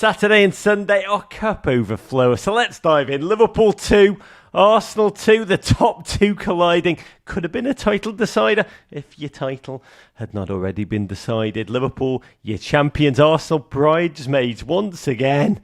Saturday and Sunday, our cup overflow. So let's dive in. Liverpool 2, Arsenal 2, the top two colliding. Could have been a title decider if your title had not already been decided. Liverpool, your champions. Arsenal, bridesmaids once again.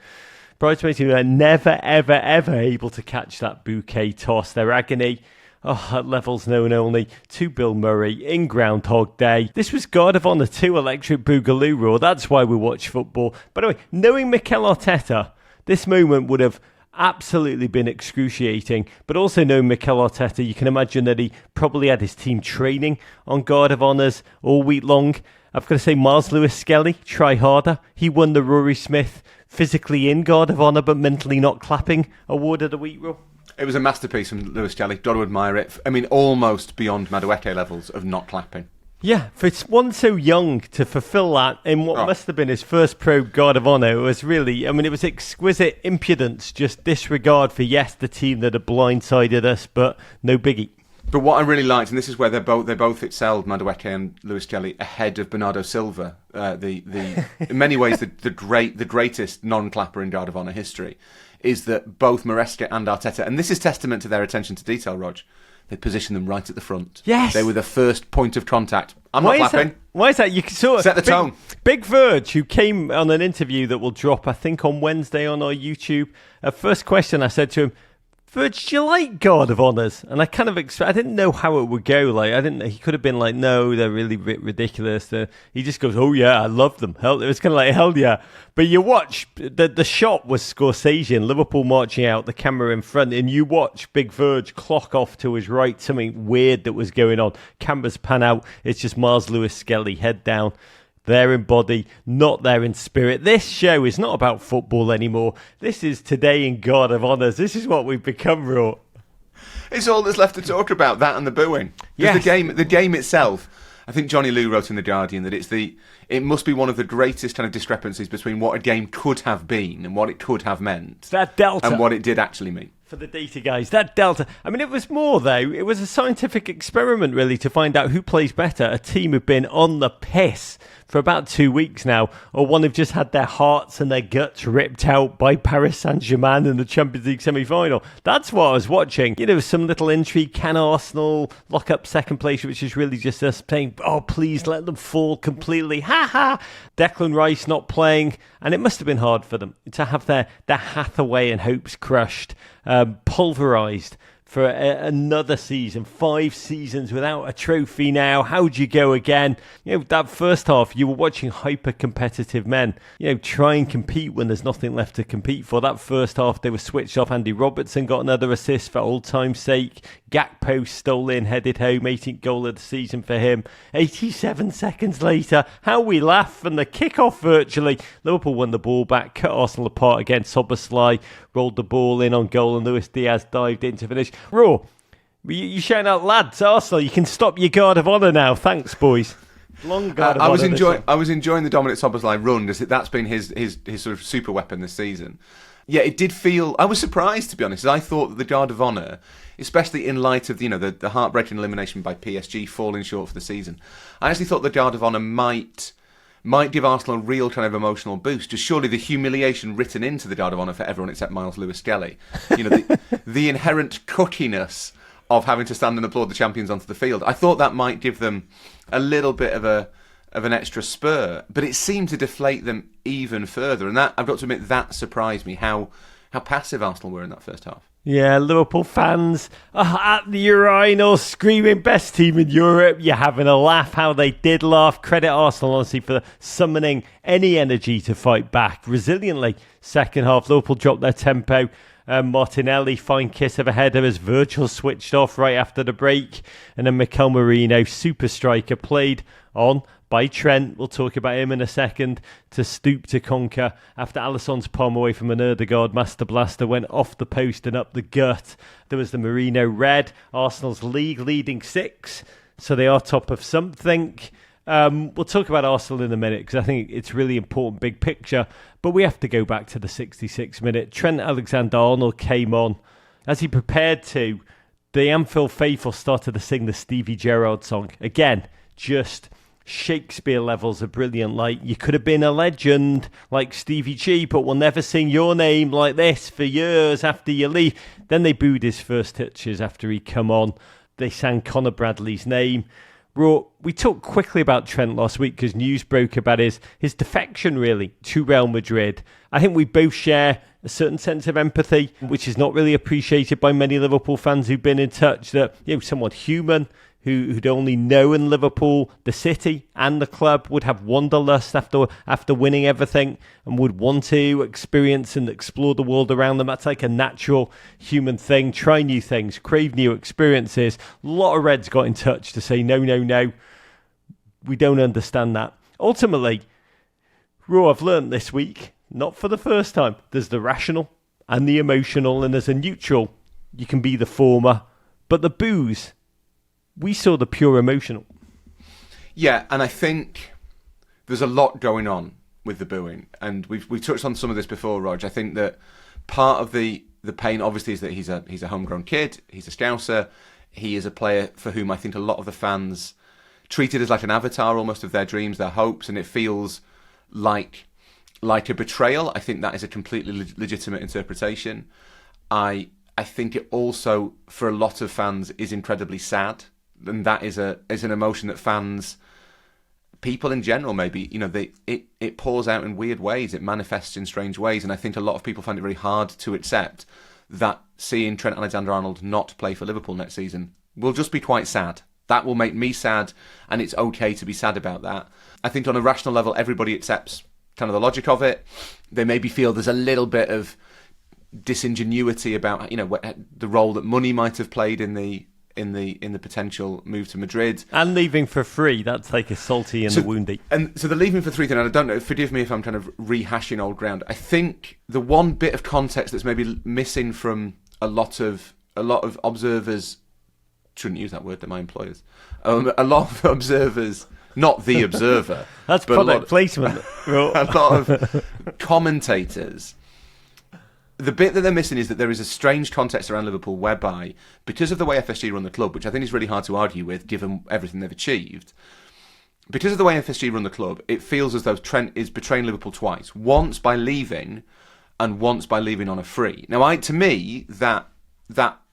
Bridesmaids who are never, ever, ever able to catch that bouquet toss. Their agony, at levels known only to Bill Murray in Groundhog Day. This was Guard of Honour 2 Electric Boogaloo Roar. That's why we watch football. By the way, knowing Mikel Arteta, this moment would have absolutely been excruciating. But also knowing Mikel Arteta, you can imagine that he probably had his team training on Guard of Honours all week long. I've got to say, Miles Lewis-Skelly, try harder. He won the Rory Smith physically in Guard of Honour but mentally not clapping award of the week, Rob. It was a masterpiece from Lewis Jelly. Got to admire it. I mean, almost beyond Madueke levels of not clapping. Yeah, for one so young to fulfil that in what must have been his first pro Guard of Honour, it was really, it was exquisite impudence, just disregard for, yes, the team that had blindsided us, but no biggie. But what I really liked, and this is where they both excelled, Madueke and Lewis Jelly, ahead of Bernardo Silva, in many ways the greatest non-clapper in Guard of Honour history, is that both Maresca and Arteta, and this is testament to their attention to detail, Rog, they positioned them right at the front. Yes. They were the first point of contact. I'm not clapping. Why is that? You can sort of set the tone. Big Verge, who came on an interview that will drop, I think, on Wednesday on our YouTube. First question I said to him, Verge, do you like Guard of Honours? And I kind of I didn't know how it would go. He could have been like, no, they're really ridiculous. He just goes, oh yeah, I love them. Hell, it was kind of like, hell yeah. But you watch, the shot was Scorsese, Liverpool marching out, the camera in front, and you watch Big Verge clock off to his right, something weird that was going on. Cameras pan out, it's just Miles Lewis-Skelly, head down. There in body, not there in spirit. This show is not about football anymore. This is Today in Guard of Honours. This is what we've become, Raw. It's all that's left to talk about, that and the booing. Yes. The game itself, I think Johnny Liu wrote in The Guardian that it must be one of the greatest kind of discrepancies between what a game could have been and what it could have meant. That delta. And what it did actually mean. For the data guys, that delta. It was more, though. It was a scientific experiment, really, to find out who plays better. A team who've been on the piss for about 2 weeks now, or one who've just had their hearts and their guts ripped out by Paris Saint-Germain in the Champions League semi-final. That's what I was watching. Some little intrigue. Can Arsenal lock up second place, which is really just us saying, oh, please let them fall completely. Ha ha! Declan Rice not playing, and it must have been hard for them to have their Hathaway and hopes crushed, pulverised for another season, 5 seasons without a trophy now. How'd you go again? That first half, you were watching hyper-competitive men, try and compete when there's nothing left to compete for. That first half, they were switched off. Andy Robertson got another assist for old time's sake. Gakpo stole in, headed home, 18th goal of the season for him. 87 seconds later, how we laugh from the kick-off virtually. Liverpool won the ball back, cut Arsenal apart again. Szoboszlai rolled the ball in on goal and Luis Diaz dived in to finish. Raw, you shouting out, lads, Arsenal, you can stop your Guard of Honour now. Thanks, boys. Long Guard of Honour. I was enjoying the Dominic Szoboszlai run. That's been his sort of super weapon this season. Yeah, it did feel... I was surprised, to be honest. I thought that the Guard of Honour, especially in light of the heartbreaking elimination by PSG falling short for the season, I actually thought the Guard of Honour might give Arsenal a real kind of emotional boost. Just surely the humiliation written into the Guard of Honour for everyone except Miles Lewis-Skelly. The inherent cookiness of having to stand and applaud the champions onto the field. I thought that might give them a little bit of an extra spur, but it seemed to deflate them even further. And that, I've got to admit, that surprised me how passive Arsenal were in that first half. Yeah, Liverpool fans at the urinal screaming, best team in Europe. You're having a laugh. How they did laugh. Credit Arsenal, honestly, for summoning any energy to fight back resiliently. Second half, Liverpool dropped their tempo. Martinelli, fine kiss of a header as Virgil switched off right after the break. And then Mikel Merino, super striker, played on by Trent. We'll talk about him in a second. To stoop to conquer after Alisson's palm away from an Erdegaard Master Blaster went off the post and up the gut. There was the Merino red. Arsenal's league leading 6. So they are top of something. We'll talk about Arsenal in a minute because I think it's really important, big picture. But we have to go back to the 66th minute. Trent Alexander-Arnold came on. As he prepared to, the Anfield faithful started to sing the Stevie Gerrard song. Again, just Shakespeare levels of brilliant. Like, you could have been a legend like Stevie G, but we'll never sing your name like this for years after you leave. Then they booed his first touches after he come on. They sang Conor Bradley's name. We talked quickly about Trent last week because news broke about his defection, really, to Real Madrid. I think we both share a certain sense of empathy, which is not really appreciated by many Liverpool fans who've been in touch, that, someone human who'd only known Liverpool, the city and the club, would have wanderlust after winning everything and would want to experience and explore the world around them. That's like a natural human thing. Try new things, crave new experiences. A lot of Reds got in touch to say, no, we don't understand that. Ultimately, I've learned this week, not for the first time, there's the rational and the emotional, and there's a neutral. You can be the former, but the boos, we saw the pure emotional. Yeah, and I think there's a lot going on with the booing, and we've touched on some of this before, Rog. I think that part of the pain, obviously, is that he's a homegrown kid, he's a Scouser, he is a player for whom I think a lot of the fans treated as like an avatar almost of their dreams, their hopes, and it feels like a betrayal. I think that is a completely legitimate interpretation. I think it also, for a lot of fans, is incredibly sad. And that is an emotion that fans, people in general, maybe, it pours out in weird ways. It manifests in strange ways. And I think a lot of people find it very hard to accept that seeing Trent Alexander-Arnold not play for Liverpool next season will just be quite sad. That will make me sad, and it's okay to be sad about that. I think on a rational level, everybody accepts kind of the logic of it. They maybe feel there's a little bit of disingenuity about, the role that money might have played in the potential move to Madrid. And leaving for free, that's like a salty and the woundy. And so the leaving for 3 thing, and I don't know, forgive me if I'm kind of rehashing old ground. I think the one bit of context that's maybe missing from a lot of observers, shouldn't use that word, they're my employers. A lot of observers, not the observer. That's product placement. A lot of commentators. The bit that they're missing is that there is a strange context around Liverpool whereby, because of the way FSG run the club, which I think is really hard to argue with given everything they've achieved, because of the way FSG run the club, it feels as though Trent is betraying Liverpool twice. Once by leaving, and once by leaving on a free. Now, to me, that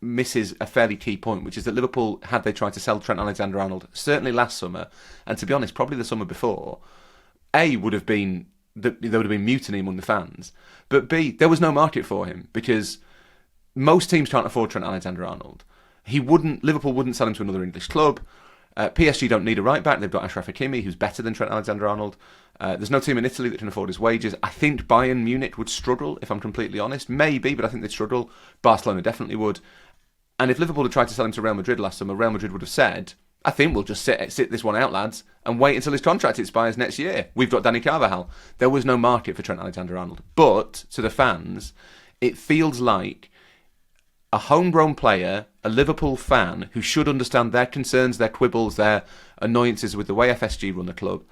misses a fairly key point, which is that Liverpool, had they tried to sell Trent Alexander-Arnold, certainly last summer, and to be honest, probably the summer before, there would have been mutiny among the fans, but B, there was no market for him because most teams can't afford Trent Alexander-Arnold. Liverpool wouldn't sell him to another English club. PSG don't need a right back. They've got Achraf Hakimi, who's better than Trent Alexander-Arnold. There's no team in Italy that can afford his wages. I think Bayern Munich would struggle, if I'm completely honest. Maybe, but I think they'd struggle. Barcelona definitely would. And if Liverpool had tried to sell him to Real Madrid last summer, Real Madrid would have said, I think we'll just sit this one out, lads, and wait until his contract expires next year. We've got Dani Carvajal. There was no market for Trent Alexander-Arnold. But, to the fans, it feels like a homegrown player, a Liverpool fan, who should understand their concerns, their quibbles, their annoyances with the way FSG run the club,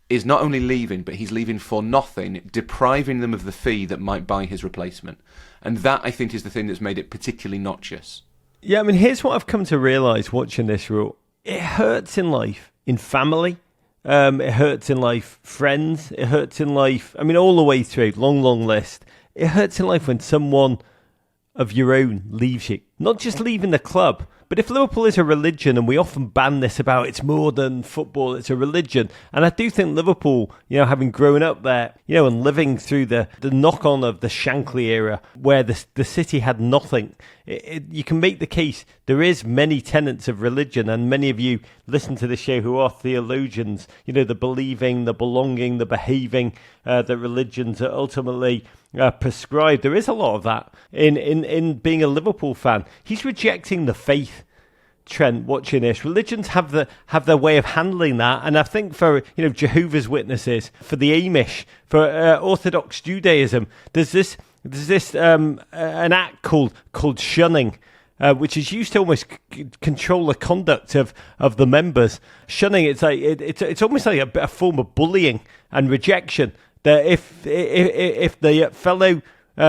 is not only leaving, but he's leaving for nothing, depriving them of the fee that might buy his replacement. And that, I think, is the thing that's made it particularly noxious. Yeah, I mean, here's what I've come to realise watching this, Rule. It hurts in life, in family. It hurts in life, friends. It hurts in life, I mean, all the way through, long list. It hurts in life when someone of your own leaves you. Not just leaving the club, but if Liverpool is a religion, and we often ban this about it's more than football, it's a religion. And I do think Liverpool, having grown up there, and living through the knock-on of the Shankly era, where the city had nothing, you can make the case there is many tenets of religion, and many of you listen to the show who are theologians, the believing, the belonging, the behaving, that religions are ultimately prescribed. There is a lot of that in being a Liverpool fan. He's rejecting the faith, Trent, watching this. Religions have their way of handling that, and I think for Jehovah's Witnesses, for the Amish, for Orthodox Judaism, there's this an act called shunning, which is used to almost control the conduct of the members. Shunning, it's like it's almost like a form of bullying and rejection. That if the fellow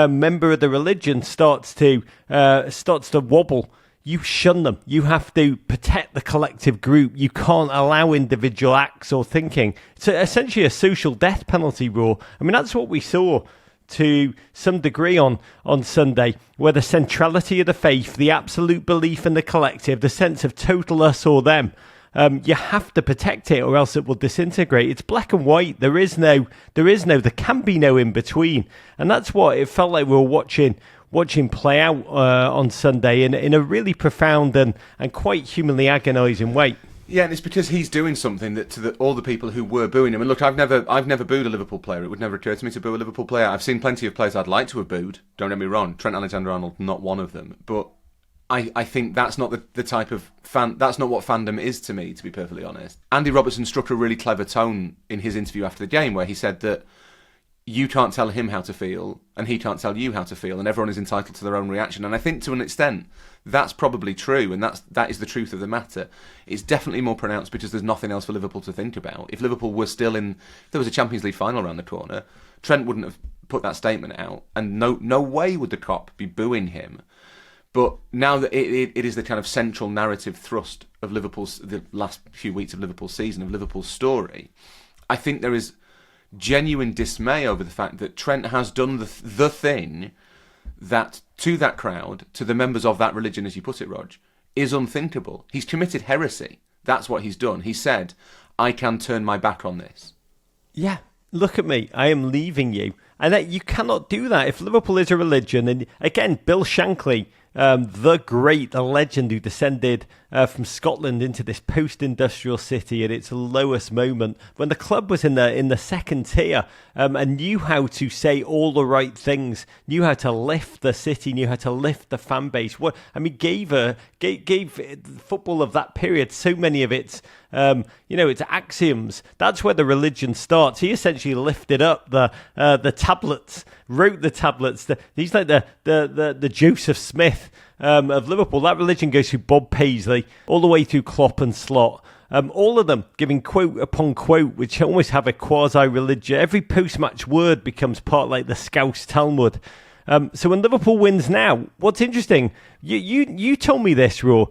member of the religion starts to wobble, you shun them. You have to protect the collective group. You can't allow individual acts or thinking. It's essentially a social death penalty, Raw. I mean, that's what we saw to some degree on Sunday, where the centrality of the faith, the absolute belief in the collective, the sense of total us or them, you have to protect it or else it will disintegrate. It's black and white. There can be no in between. And that's what it felt like we were watching play out on Sunday in a really profound and quite humanly agonising way. Yeah, and it's because he's doing something that to all the people who were booing him. And look, I've never booed a Liverpool player. It would never occur to me to boo a Liverpool player. I've seen plenty of players I'd like to have booed. Don't get me wrong. Trent Alexander-Arnold, not one of them. But I think that's not the type of fan. That's not what fandom is to me, to be perfectly honest. Andy Robertson struck a really clever tone in his interview after the game, where he said that you can't tell him how to feel, and he can't tell you how to feel, and everyone is entitled to their own reaction. And I think to an extent, that's probably true, and that is the truth of the matter. It's definitely more pronounced because there's nothing else for Liverpool to think about. If Liverpool were still if there was a Champions League final around the corner, Trent wouldn't have put that statement out, and no way would the cop be booing him. But now that it is the kind of central narrative thrust of the last few weeks of Liverpool's season, of Liverpool's story, I think there is genuine dismay over the fact that Trent has done the thing that, to that crowd, to the members of that religion, as you put it, Rog, is unthinkable. He's committed heresy. That's what he's done. He said, I can turn my back on this. Yeah, look at me. I am leaving you. And you cannot do that. If Liverpool is a religion, and again, Bill Shankly, the legend who descended from Scotland into this post-industrial city at its lowest moment, when the club was in the second tier, and knew how to say all the right things, knew how to lift the city, knew how to lift the fan base. Gave football of that period so many of its its axioms. That's where the religion starts. He essentially lifted up the tablets, wrote the tablets. He's like the Joseph Smith of Liverpool. That religion goes through Bob Paisley, all the way through Klopp and Slot. All of them giving quote upon quote, which almost have a quasi-religion. Every post-match word becomes part like the Scouse Talmud. So when Liverpool wins now, what's interesting, you told me this, Raw,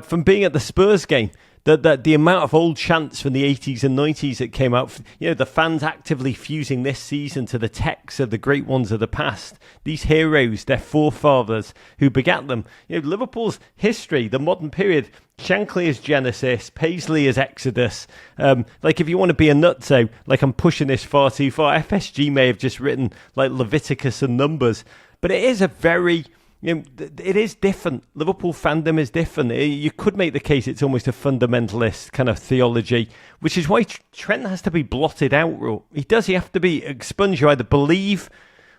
from being at the Spurs game, that the amount of old chants from the 80s and 90s that came out, the fans actively fusing this season to the texts of the great ones of the past, these heroes, their forefathers who begat them. Liverpool's history, the modern period, Shankly is Genesis, Paisley is Exodus. If you want to be a nutso, I'm pushing this far too far, FSG may have just written Leviticus and Numbers, but it is a very... it is different. Liverpool fandom is different. You could make the case it's almost a fundamentalist kind of theology, which is why Trent has to be blotted out. He does. You have to be expunged. You either believe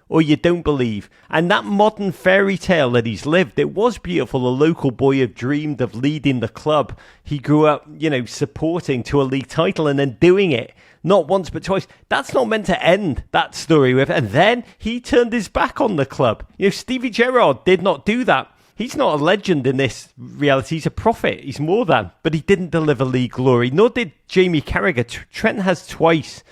or you don't believe. And that modern fairy tale that he's lived, it was beautiful. A local boy who dreamed of leading the club. He grew up, supporting to a league title and then doing it. Not once, but twice. That's not meant to end that story with. And then he turned his back on the club. Stevie Gerrard did not do that. He's not a legend in this reality. He's a prophet. He's more than. But he didn't deliver league glory. Nor did Jamie Carragher. Trent has twice.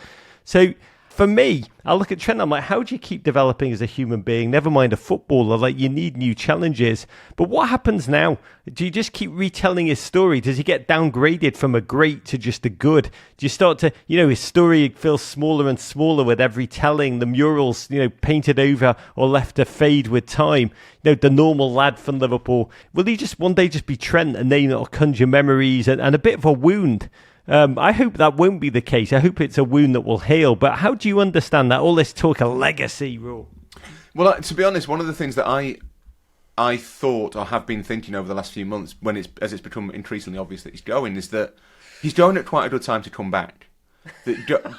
So for me, I look at Trent, I'm like, how do you keep developing as a human being? Never mind a footballer. You need new challenges. But what happens now? Do you just keep retelling his story? Does he get downgraded from a great to just a good? Do you start to, his story feels smaller and smaller with every telling? The murals, painted over or left to fade with time? The normal lad from Liverpool. Will he just one day just be Trent, a name that will conjure memories and a bit of a wound? I hope that won't be the case. I hope it's a wound that will heal. But how do you understand that? All this talk of legacy, Raw. Well, to be honest, one of the things that I thought or have been thinking over the last few months, as it's become increasingly obvious that he's going, is that he's going at quite a good time to come back.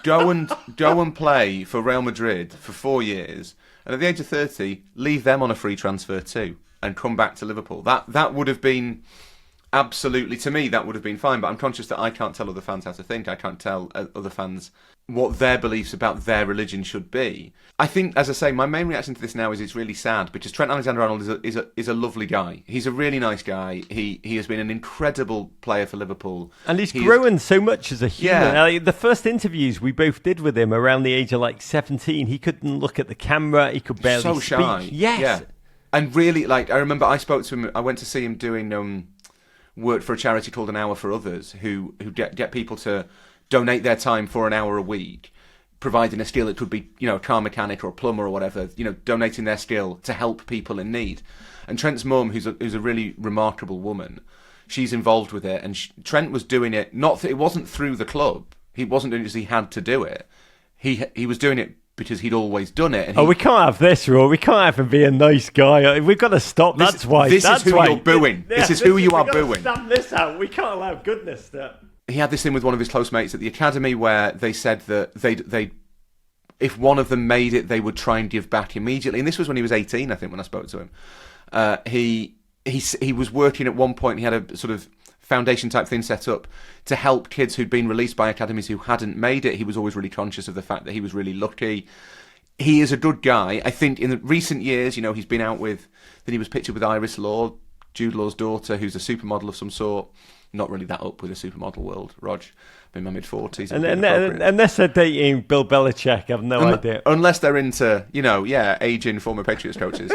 Go and play for Real Madrid for 4 years, and at the age of 30, leave them on a free transfer too, and come back to Liverpool. That would have been... Absolutely, to me, that would have been fine, but I'm conscious that I can't tell other fans how to think. I can't tell other fans what their beliefs about their religion should be. I think, as I say, my main reaction to this now is it's really sad, because Trent Alexander-Arnold is a lovely guy. He's a really nice guy. He has been an incredible player for Liverpool. And he's grown so much as a human. Yeah. The first interviews we both did with him around the age of 17, he couldn't look at the camera, he could barely speak. So shy. Yes. Yeah. And really, like, I remember I spoke to him. I went to see him doing work for a charity called An Hour for Others, who get people to donate their time for an hour a week, providing a skill. It could be, a car mechanic or a plumber or whatever, donating their skill to help people in need. And Trent's mum, who's a really remarkable woman, she's involved with it. And Trent was doing it, it wasn't through the club. He wasn't doing it because he had to do it. He was doing it because he'd always done it. And we can't have this, Roy. We can't have him be a nice guy. We've got to stop. That's why. This is who you're booing. This is who you are booing. Stamp this out. We can't allow goodness to... He had this thing with one of his close mates at the academy where they said that they if one of them made it, they would try and give back immediately. And this was when he was 18, I think, when I spoke to him. He was working at one point. He had a sort of foundation type thing set up to help kids who'd been released by academies who hadn't made it. He was always really conscious of the fact that he was really lucky. He is a good guy. I think in the recent years, he's been out with... Then he was pictured with Iris Law, Jude Law's daughter, who's a supermodel of some sort. Not really that up with the supermodel world, Rog. I'm in my mid-40s. Unless they're dating Bill Belichick, I've no idea. Unless they're into, aging former Patriots coaches.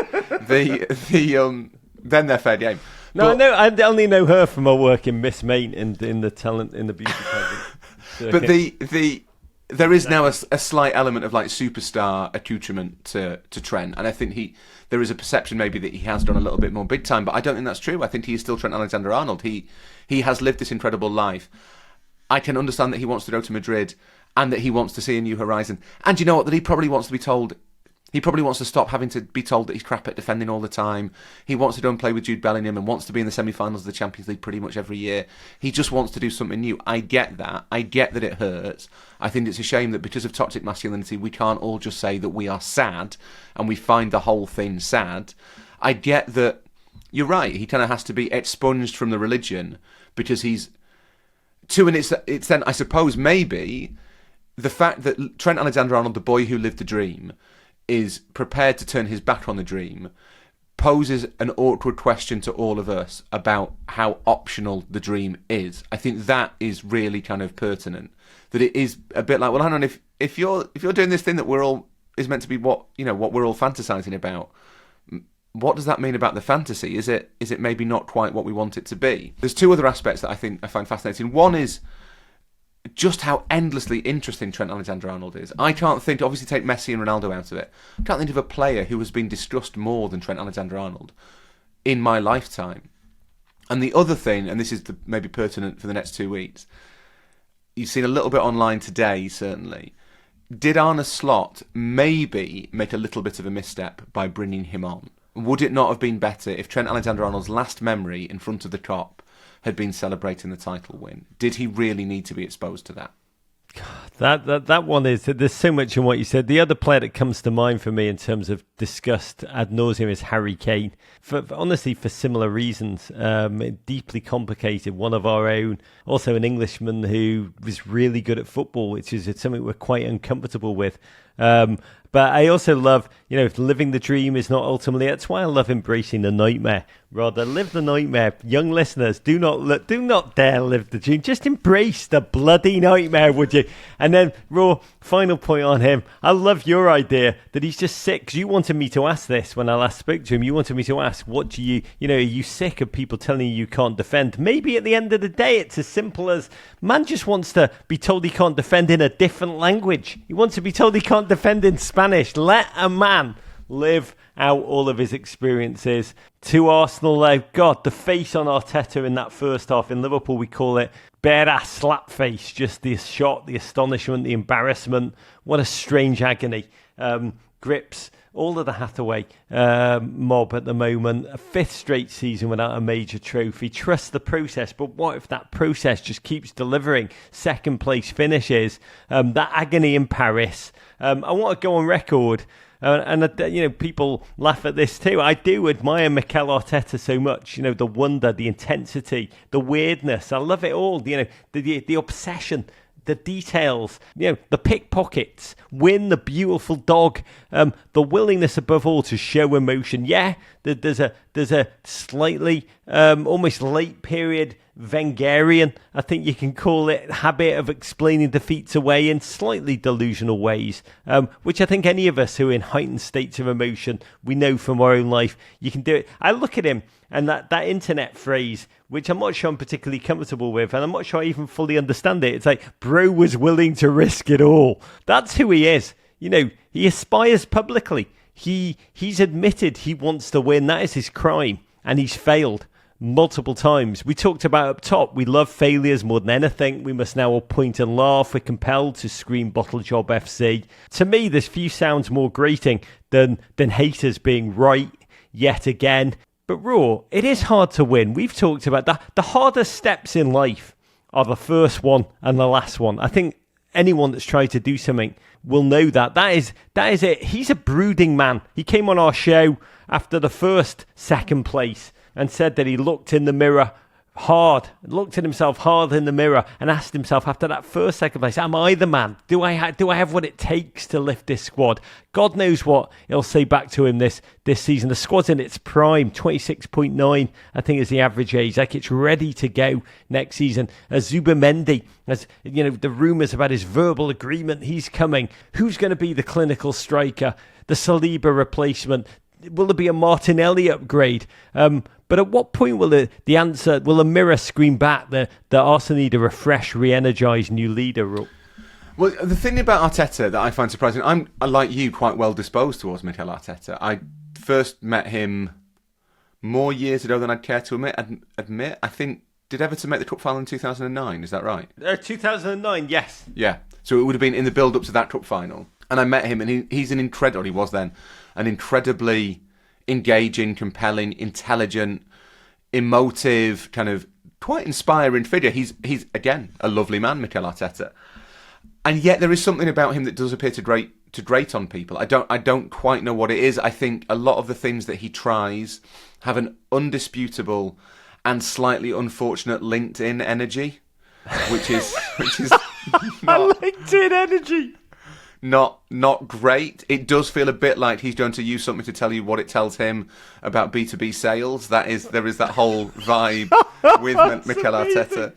Then they're fair game. No, I only know her from her work in Miss Maint and in the talent in the beauty pageant. But there is now a slight element of like superstar accoutrement to Trent, and I think there is a perception maybe that he has done a little bit more big time, but I don't think that's true. I think he is still Trent Alexander-Arnold. He has lived this incredible life. I can understand that he wants to go to Madrid and that he wants to see a new horizon. And you know what? That he probably wants to be told... He probably wants to stop having to be told that he's crap at defending all the time. He wants to go and play with Jude Bellingham and wants to be in the semi-finals of the Champions League pretty much every year. He just wants to do something new. I get that. I get that it hurts. I think it's a shame that because of toxic masculinity, we can't all just say that we are sad and we find the whole thing sad. I get that you're right. He kind of has to be expunged from the religion because he's... To an extent, I suppose, maybe the fact that Trent Alexander-Arnold, the boy who lived the dream, is prepared to turn his back on the dream, poses an awkward question to all of us about how optional the dream is. I think that is really kind of pertinent. That it is a bit like, well, hang on, if you're doing this thing that is meant to be what we're all fantasizing about, what does that mean about the fantasy? Is it maybe not quite what we want it to be? There's two other aspects that I find fascinating. One is just how endlessly interesting Trent Alexander-Arnold is. I can't think, obviously take Messi and Ronaldo out of it, I can't think of a player who has been discussed more than Trent Alexander-Arnold in my lifetime. And the other thing, and this is maybe pertinent for the next 2 weeks, you've seen a little bit online today, certainly. Did Arne Slot maybe make a little bit of a misstep by bringing him on? Would it not have been better if Trent Alexander-Arnold's last memory in front of the Kop had been celebrating the title win? Did he really need to be exposed to that? That one is, there's so much in what you said. The other player that comes to mind for me in terms of discussed ad nauseum is Harry Kane. Honestly, for similar reasons. Deeply complicated, one of our own. Also an Englishman who was really good at football, which is something we're quite uncomfortable with. But I also love, if living the dream is not ultimately, that's why I love embracing the nightmare. Rather, live the nightmare. Young listeners, do not dare live the dream. Just embrace the bloody nightmare, would you? And then, Raw, final point on him. I love your idea that he's just sick. Because you wanted me to ask this when I last spoke to him. You wanted me to ask, what do you, are you sick of people telling you can't defend? Maybe at the end of the day, it's as simple as, man just wants to be told he can't defend in a different language. He wants to be told he can't defend in Spanish. Let a man live out all of his experiences. To Arsenal, though, God, the face on Arteta in that first half. In Liverpool, we call it bare-ass slap face. Just the shock, the astonishment, the embarrassment. What a strange agony. Grips all of the Hathaway mob at the moment. A fifth straight season without a major trophy. Trust the process, but what if that process just keeps delivering second place finishes? That agony in Paris. I want to go on record. People laugh at this too. I do admire Mikel Arteta so much. The wonder, the intensity, the weirdness. I love it all. The obsession, the details. The pickpockets, win the beautiful dog. The willingness above all to show emotion. Yeah, there's a slightly almost late period Wengerian, I think you can call it, habit of explaining defeats away in slightly delusional ways, which I think any of us who are in heightened states of emotion, we know from our own life, you can do it. I look at him and that internet phrase, which I'm not sure I'm particularly comfortable with, and I'm not sure I even fully understand it. It's like, bro was willing to risk it all. That's who he is. You know, he aspires publicly. He's admitted he wants to win. That is his crime. And he's failed multiple times. We talked about up top, we love failures more than anything. We must now all point and laugh. We're compelled to scream bottle job FC. To me, there's few sounds more grating than haters being right yet again. But Raw, it is hard to win. We've talked about that. The hardest steps in life are the first one and the last one. I think anyone that's tried to do something will know that. That is it. He's a brooding man. He came on our show after the second place and said that he looked in the mirror looked at himself hard in the mirror and asked himself after that second place, am I the man? Do I have what it takes to lift this squad? God knows what he'll say back to him this season. The squad's in its prime, 26.9, I think is the average age. Like, it's ready to go next season. As Zubimendi, as you know, the rumours about his verbal agreement, he's coming. Who's going to be the clinical striker? The Saliba replacement? Will there be a Martinelli upgrade? But at what point will the mirror scream back that Arsenal need a refreshed, re-energised new leader? Well, the thing about Arteta that I find surprising, I'm, like you, quite well disposed towards Mikel Arteta. I first met him more years ago than I'd care to admit. I think, did Everton make the cup final in 2009? Is that right? 2009, yes. Yeah. So it would have been in the build-up to that cup final. And I met him, and he was then an incredibly engaging, compelling, intelligent, emotive, kind of quite inspiring figure. He's again a lovely man, Mikel Arteta, and yet there is something about him that does appear to grate on people. I don't quite know what it is. I think a lot of the things that he tries have an undisputable and slightly unfortunate LinkedIn energy, which is not, LinkedIn energy. Not great. It does feel a bit like he's going to use something to tell you what it tells him about B2B sales. There is that whole vibe with Mikel Arteta,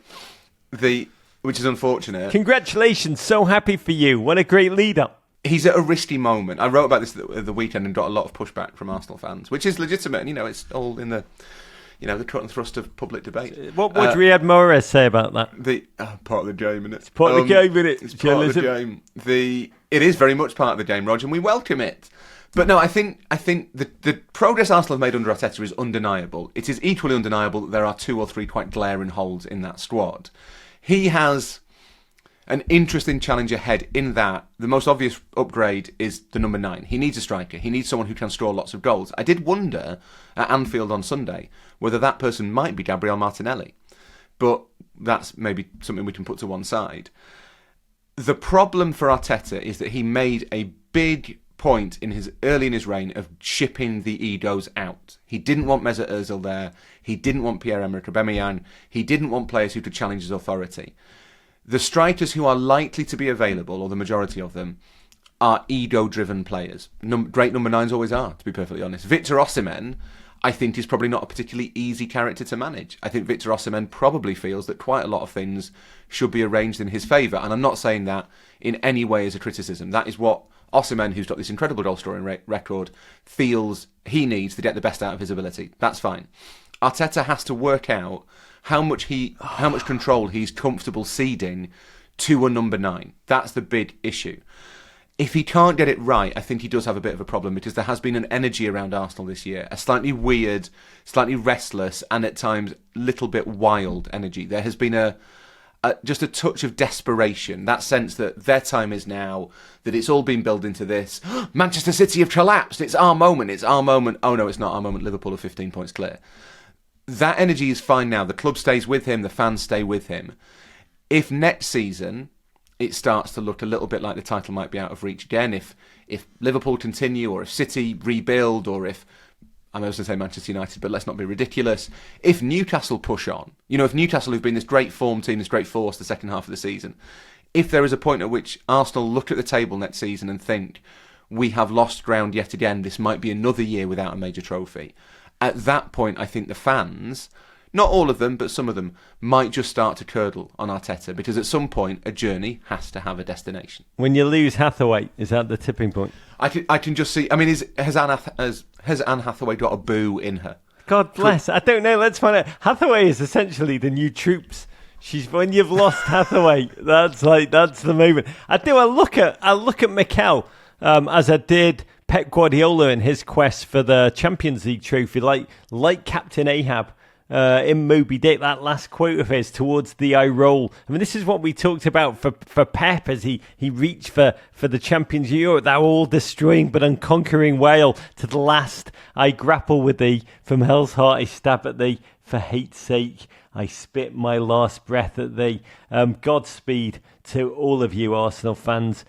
which is unfortunate. Congratulations, so happy for you. What a great leader. He's at a risky moment. I wrote about this at the weekend and got a lot of pushback from Arsenal fans, which is legitimate. And, it's all in the the cut and thrust of public debate. What would Riyad Mahrez say about that? Part of the game, isn't it? It's part of the game, isn't it? It's part of the game. It is very much part of the game, Roger, and we welcome it. But no, I think the progress Arsenal have made under Arteta is undeniable. It is equally undeniable that there are 2 or 3 quite glaring holes in that squad. He has an interesting challenge ahead in that the most obvious upgrade is the number 9. He needs a striker. He needs someone who can score lots of goals. I did wonder at Anfield on Sunday whether that person might be Gabriel Martinelli. But that's maybe something we can put to one side. The problem for Arteta is that he made a big point early in his reign of shipping the egos out. He didn't want Mesut Ozil there. He didn't want Pierre-Emerick Aubameyang. He didn't want players who could challenge his authority. The strikers who are likely to be available, or the majority of them, are ego-driven players. Great number 9s always are, to be perfectly honest. Victor Osimhen, I think, is probably not a particularly easy character to manage. I think Victor Osimhen probably feels that quite a lot of things should be arranged in his favour. And I'm not saying that in any way as a criticism. That is what Osimhen, who's got this incredible goal-scoring record, feels he needs to get the best out of his ability. That's fine. Arteta has to work out how much control he's comfortable ceding to a number 9. That's the big issue. If he can't get it right, I think he does have a bit of a problem, because there has been an energy around Arsenal this year, a slightly weird, slightly restless, and at times a little bit wild energy. There has been just a touch of desperation, that sense that their time is now, that it's all been built into this. Manchester City have collapsed, it's our moment. Oh no, it's not our moment, Liverpool are 15 points clear. That energy is fine now. The club stays with him, the fans stay with him. If next season it starts to look a little bit like the title might be out of reach again, if Liverpool continue, or if City rebuild, or if, I'm going to say Manchester United, but let's not be ridiculous, if Newcastle push on, if Newcastle, who've been this great form team, this great force the second half of the season, if there is a point at which Arsenal look at the table next season and think, we have lost ground yet again, this might be another year without a major trophy, at that point, I think the fans, not all of them, but some of them, might just start to curdle on Arteta, because at some point, a journey has to have a destination. When you lose Hathaway, is that the tipping point? I can just see. I mean, has Anne Hathaway got a boo in her? God bless. I don't know. Let's find out. Hathaway is essentially the new troops. When you've lost Hathaway, that's the moment. I look at Mikel as I did Pep Guardiola in his quest for the Champions League trophy, like Captain Ahab in Moby Dick. That last quote of his towards the eye roll. I mean, this is what we talked about for Pep as he reached for the Champions Europe, that all-destroying but unconquering wail to the last. I grapple with thee, from hell's heart I stab at thee, for hate's sake I spit my last breath at thee. Godspeed to all of you Arsenal fans.